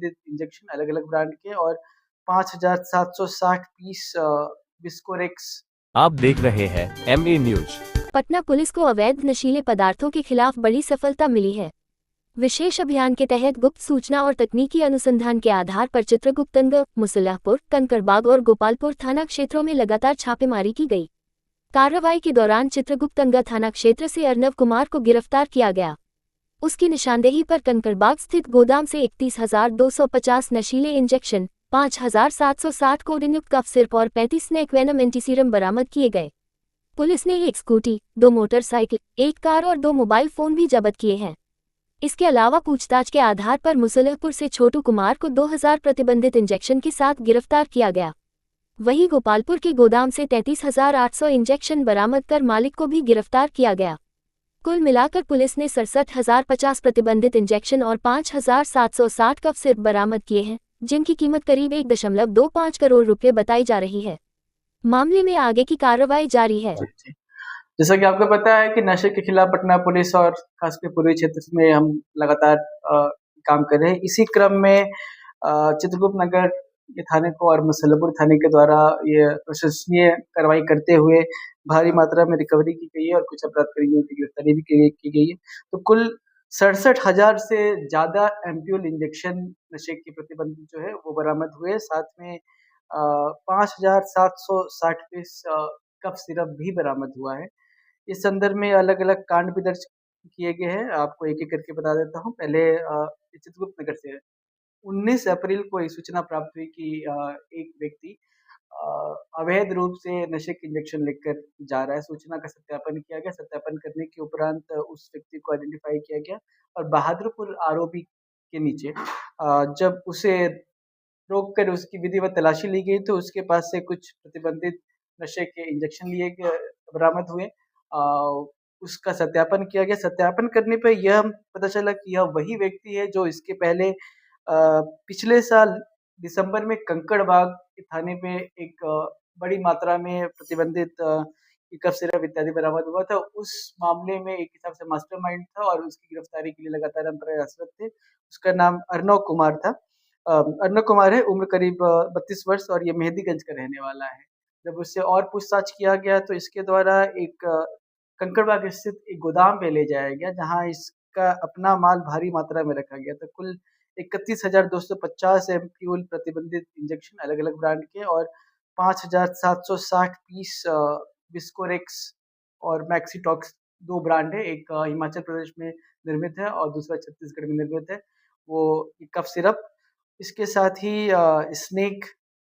प्रतिबंधित इंजेक्शन अलग-अलग ब्रांड के और 5,760 पीस विस्कोरेक्स। आप देख रहे हैं MA न्यूज। पटना पुलिस को अवैध नशीले पदार्थों के खिलाफ बड़ी सफलता मिली है। विशेष अभियान के तहत गुप्त सूचना और तकनीकी अनुसंधान के आधार पर चित्रगुप्तनगर, मुसल्लापुर, कंकड़बाग और गोपालपुर थाना क्षेत्रों में लगातार छापेमारी की गई। कार्रवाई के दौरान चित्रगुप्तनगर थाना क्षेत्र से अर्नव कुमार को गिरफ्तार किया गया। उसकी निशानदेही पर कंकड़बाग स्थित गोदाम से 31,250 नशीले इंजेक्शन, 5,760 कोडिनयुक्त कफ सिरप और 35 स्नेक वेनम एंटीसीरम बरामद किए गए। पुलिस ने एक स्कूटी, 2 मोटरसाइकिल, 1 कार और 2 मोबाइल फोन भी जब्त किए हैं। इसके अलावा पूछताछ के आधार पर मुसल्लापुर से छोटू कुमार को 2000 प्रतिबंधित इंजेक्शन के साथ गिरफ्तार किया गया। वहीं गोपालपुर के गोदाम से 33,800 इंजेक्शन बरामद कर मालिक को भी गिरफ्तार किया गया। कुल मिलाकर पुलिस ने 67,050 प्रतिबंधित इंजेक्शन और 5,760 कफ सिरप बरामद किए हैं, जिनकी कीमत करीब 1.25 करोड़ रुपए बताई जा रही है। मामले में आगे की कार्रवाई जारी है। जैसा कि आपको पता है कि नशे के खिलाफ पटना पुलिस और खासकर पूर्वी क्षेत्र में हम लगातार काम कर रहे हैं। इसी क्रम में चित्रगुप्त नगर के थाने को और मुसल्लापुर थाने के द्वारा ये प्रशंसनीय कार्रवाई करते हुए भारी मात्रा में रिकवरी की गई है और कुछ अपराधकारियों की गिरफ्तारी भी की गई है। तो कुल 67,000 से ज़्यादा एम्प्यूल इंजेक्शन नशे के प्रतिबंधित जो है वो बरामद हुए। साथ में 5,760 पीस कफ सिरप भी बरामद हुआ है। इस संदर्भ में अलग-अलग कांड भी दर्ज किए गए हैं। आपको एक-एक करके बता देता हूँ। पहले चित्रगुप्त नगर से 19 अप्रैल को ये सूचना प्राप्त हुई कि एक व्यक्ति अवैध रूप से नशे के इंजेक्शन लेकर जा रहा है। सूचना का सत्यापन किया गया। सत्यापन करने के उपरांत उस व्यक्ति को आइडेंटिफाई किया गया और बहादुरपुर आरओबी के नीचे जब उसे रोककर उसकी विधिवत तलाशी ली गई तो उसके पास से कुछ प्रतिबंधित नशे के इंजेक्शन लिए गए बरामद हुए। उसका सत्यापन किया गया। सत्यापन करने पे यह पता चला कि यह वही व्यक्ति है जो इसके पहले पिछले साल दिसंबर में कंकड़बाग थाने में एक बड़ी मात्रा में प्रतिबंधित कफ सिरप इत्यादि बरामद हुआ था। उस मामले में एक हिसाब से मास्टरमाइंड था और उसकी गिरफ्तारी के लिए लगातार हम प्रयासरत थे। उसका नाम अर्नव कुमार था। अर्नव कुमार है, उम्र करीब 32 वर्ष और ये मेहंदीगंज का रहने वाला है। जब उससे और पूछताछ किया गया तो इसके द्वारा एक कंकड़बाग स्थित एक गोदाम पे ले जाया गया जहाँ इसका अपना माल भारी मात्रा में रखा गया। तो कुल 31,250 एम्प्यूल प्रतिबंधित इंजेक्शन अलग-अलग ब्रांड के और 5,760 पीस विस्कोरेक्स और मैक्सीटॉक्स 2 ब्रांड है। एक हिमाचल प्रदेश में निर्मित है और दूसरा छत्तीसगढ़ में निर्मित है। वो कफ सिरप, इसके साथ ही स्नेक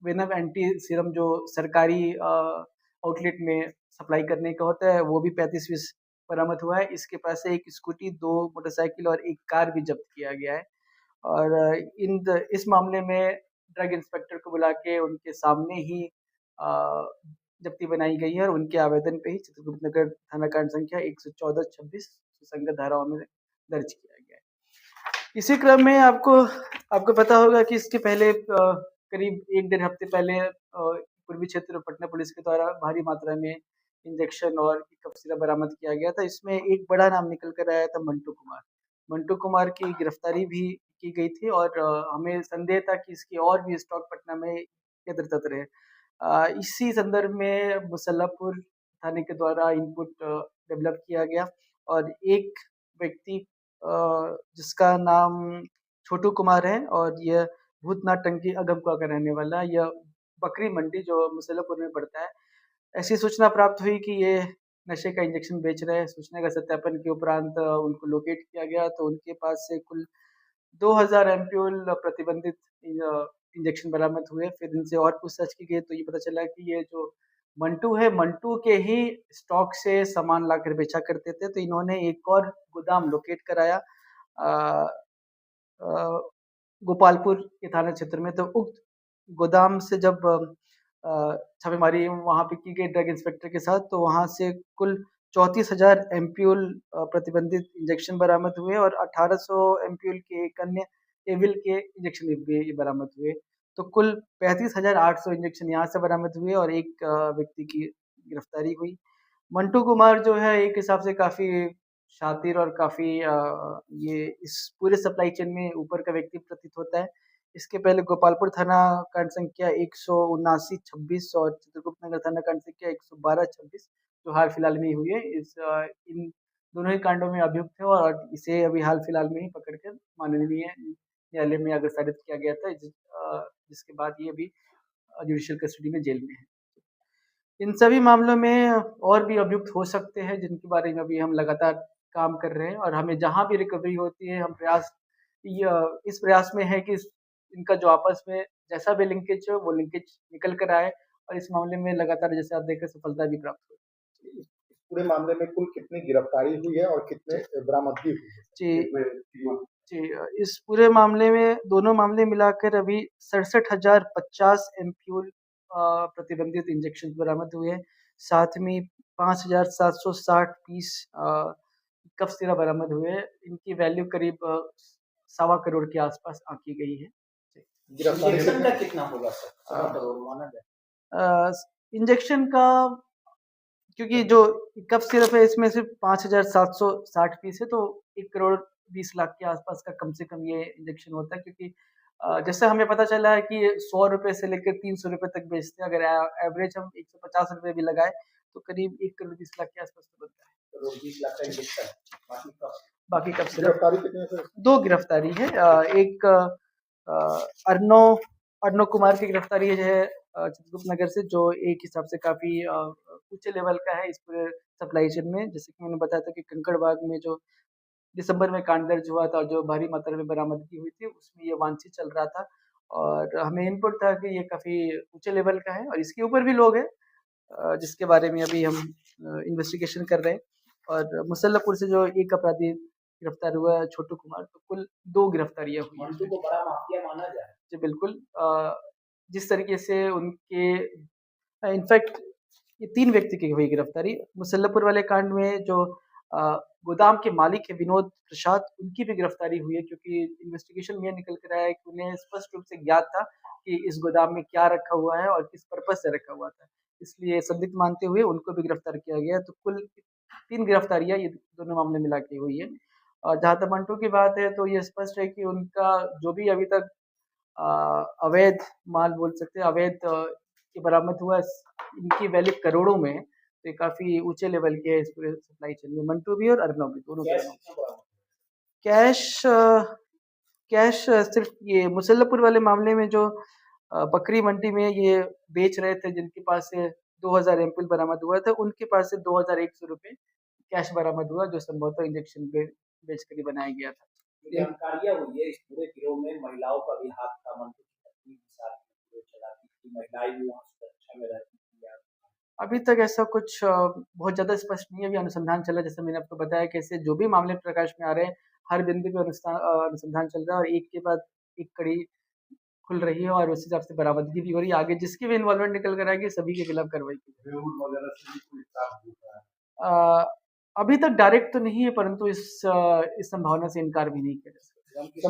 वेनम एंटी सीरम जो सरकारी आउटलेट में सप्लाई करने का होता है वो भी 35 पीस बरामद हुआ है। इसके पास से एक स्कूटी, 2 मोटरसाइकिल और 1 कार भी जब्त किया गया है। और इस मामले में ड्रग इंस्पेक्टर को बुला के उनके सामने ही जब्ती बनाई गई है और उनके आवेदन पे ही चित्रगुप्त नगर थाना कांड संख्या 114-26 सुसंगत धाराओं में दर्ज किया गया है। इसी क्रम में आपको पता होगा कि इसके पहले करीब 1 डेढ़ हफ्ते पहले पूर्वी क्षेत्र पटना पुलिस के द्वारा भारी मात्रा में इंजेक्शन और कफ सिरप बरामद किया गया था। इसमें एक बड़ा नाम निकल कर आया था मंटू कुमार। मंटू कुमार की गिरफ्तारी भी की गई थी और हमें संदेह था कि इसके और भी स्टॉक पटना में इधर-उधर रहे। इसी संदर्भ में मुसल्लापुर थाने के द्वारा इनपुट डेवलप किया गया और एक व्यक्ति जिसका नाम छोटू कुमार है और यह भूतनाथ टंकी अगमकुआं का रहने वाला है। यह बकरी मंडी जो मुसल्लापुर में पड़ता है, ऐसी सूचना प्राप्त हुई कि ये नशे का इंजेक्शन बेच रहे हैं। सूचना का सत्यापन के उपरांत उनको लोकेट किया गया तो उनके पास से कुल 2000 एम्प्यूल प्रतिबंधित इंजेक्शन बरामद हुए। फिर इनसे और पूछताछ की गई तो ये पता चला कि ये जो मंटू है, मंटू के ही स्टॉक से सामान लाकर बेचा करते थे। तो इन्होंने एक और गोदाम लोकेट कराया गोपालपुर के थाना क्षेत्र में। तो उक्त गोदाम से जब छापेमारी वहाँ पे की गई ड्रग इंस्पेक्टर के साथ तो वहाँ से कुल 34,000 एम्प्यूल प्रतिबंधित इंजेक्शन बरामद हुए और 1,800 एम्प्यूल के एक अन्य एविल के इंजेक्शन भी बरामद हुए। तो कुल 35,800 इंजेक्शन यहाँ से बरामद हुए और एक व्यक्ति की गिरफ्तारी हुई। मंटू कुमार जो है एक हिसाब से काफ़ी शातिर और काफ़ी ये इस पूरे सप्लाई चेन में ऊपर का व्यक्ति प्रतीत होता है। इसके पहले गोपालपुर थाना कांड संख्या 179-26 और चित्रगुप्त नगर थाना कांड संख्या 112-26 जो हाल फिलहाल में ही हुई है। इन दोनों ही कांडों में अभियुक्त थे और इसे अभी हाल फिलहाल में ही पकड़ कर माननीय न्यायालय में अग्रसारित किया गया था, जिसके बाद ये अभी जुडिशियल कस्टडी में जेल में है। इन सभी मामलों में और भी अभियुक्त हो सकते हैं, जिनके बारे में अभी हम लगातार काम कर रहे हैं और हमें जहाँ भी रिकवरी होती है, हम इस प्रयास में है कि इनका जो आपस में जैसा भी लिंकेज है, वो लिंकेज निकल कर आए और इस मामले में लगातार जैसे आप देख रहे सफलता भी प्राप्त हुई। इस पूरे मामले में कुल कितनी गिरफ्तारी हुई है और कितने बरामदगी हुई है? जी, इस पूरे मामले में दोनों मामले मिलाकर अभी 67,050 एम्प्यूल प्रतिबंधित इंजेक्शन बरामद हुए हैं। साथ में 5,760 पीस कफ सिरप बरामद हुए हैं। इनकी वैल्यू करीब 1.25 करोड़ के आसपास आंकी गई है। इंजेक्शन का कितना होगा सर? 1.25 करोड़ माना जाए। इंजेक्शन का क्योंकि जो कफ सिरप है इसमें सिर्फ 5,760 पीस है, तो 1 करोड़ 20 लाख के आसपास का कम से कम ये इंजेक्शन होता है, क्योंकि जैसे हमें पता चला है कि 100 रुपए से लेकर 300 रुपए तक बेचते हैं। अगर एवरेज हम 150 रुपए भी लगाए तो करीब 1 करोड़ 20 लाख के आसपास तो बनता है। करोड़ 20 लाख का इंजेक्शन, बाकी कफ सिरप। गिरफ्तारी कितनी है सर? 2 गिरफ्तारी है। एक अर्नव कुमार की गिरफ्तारी है चित्रगुप्त नगर से, जो एक हिसाब से काफी ऊंचे लेवल का है इस पूरे सप्लाई चेन में। जैसे कि मैंने बताया था कि कंकड़बाग में जो दिसंबर में कांड दर्ज हुआ था और जो भारी मात्रा में बरामदगी हुई थी, उसमें ये वांछित चल रहा था और हमें इनपुट था कि ये काफी ऊंचे लेवल का है और इसके ऊपर भी लोग हैं, जिसके बारे में अभी हम इन्वेस्टिगेशन कर रहे हैं। और मुसल्लपुर से जो एक अपराधी गिरफ्तार हुआ है, छोटू कुमार, तो कुल 2 गिरफ्तारियां हुई हैं। मंटू को बड़ा माफिया माना जाए। जी बिल्कुल। जिस तरीके से उनके इनफैक्ट ये 3 व्यक्ति की हुई गिरफ्तारी। मुसल्लपुर वाले कांड में जो गोदाम के मालिक है विनोद प्रसाद, उनकी भी गिरफ्तारी हुई है, क्योंकि इन्वेस्टिगेशन में निकल कर आया है कि उन्हें स्पष्ट रूप से ज्ञात था कि इस गोदाम में क्या रखा हुआ है और किस पर्पज से रखा हुआ था, इसलिए संदिग्ध मानते हुए उनको भी गिरफ्तार किया गया। तो कुल 3 गिरफ्तारियां ये दोनों मामले मिला के हुई है। और जहाँ तक मंटू की बात है तो ये स्पष्ट है कि उनका जो भी अभी तक अवैध माल बोल सकते हैं, अवैध की बरामद हुआ, इनकी वैल्यू करोड़ों में है, तो ये काफी ऊंचे लेवल के है इस पूरे सप्लाई चेन में। मंटू भी और अर्नव भी, दोनों कैश सिर्फ ये मुसल्लपुर वाले मामले में जो बकरी मंडी में ये बेच रहे थे, जिनके पास से 2000 एम्पुल बरामद हुआ था, उनके पास से 2100 रुपए कैश बरामद हुआ, जो संभवतः इंजेक्शन बेच कर ही बनाया गया था। जानकारियां हुई है इस पूरे गिरोह में महिलाओं का भी हाथ था। मंटू की पत्नी के साथ पूरे चलाती थी, महिलाएं भी वहां सुरक्षा में रहती थी। अभी तक ऐसा कुछ बहुत ज़्यादा स्पष्ट नहीं है, अभी अनुसंधान चल रहा है। जैसे मैंने आपको बताया कि ऐसे जो भी मामले प्रकाश में आ रहे हैं, हर बिंदु पे अनुसंधान चल रहा है और एक के बाद एक कड़ी खुल रही है और उस हिसाब से बरामदगी भी हो रही है। आगे जिसकी भी इन्वॉल्वमेंट निकल कर आएगी, सभी के खिलाफ कार्रवाई की जाएगी। अभी तक डायरेक्ट तो नहीं है, परंतु इस संभावना से इनकार भी नहीं किया जा सकता।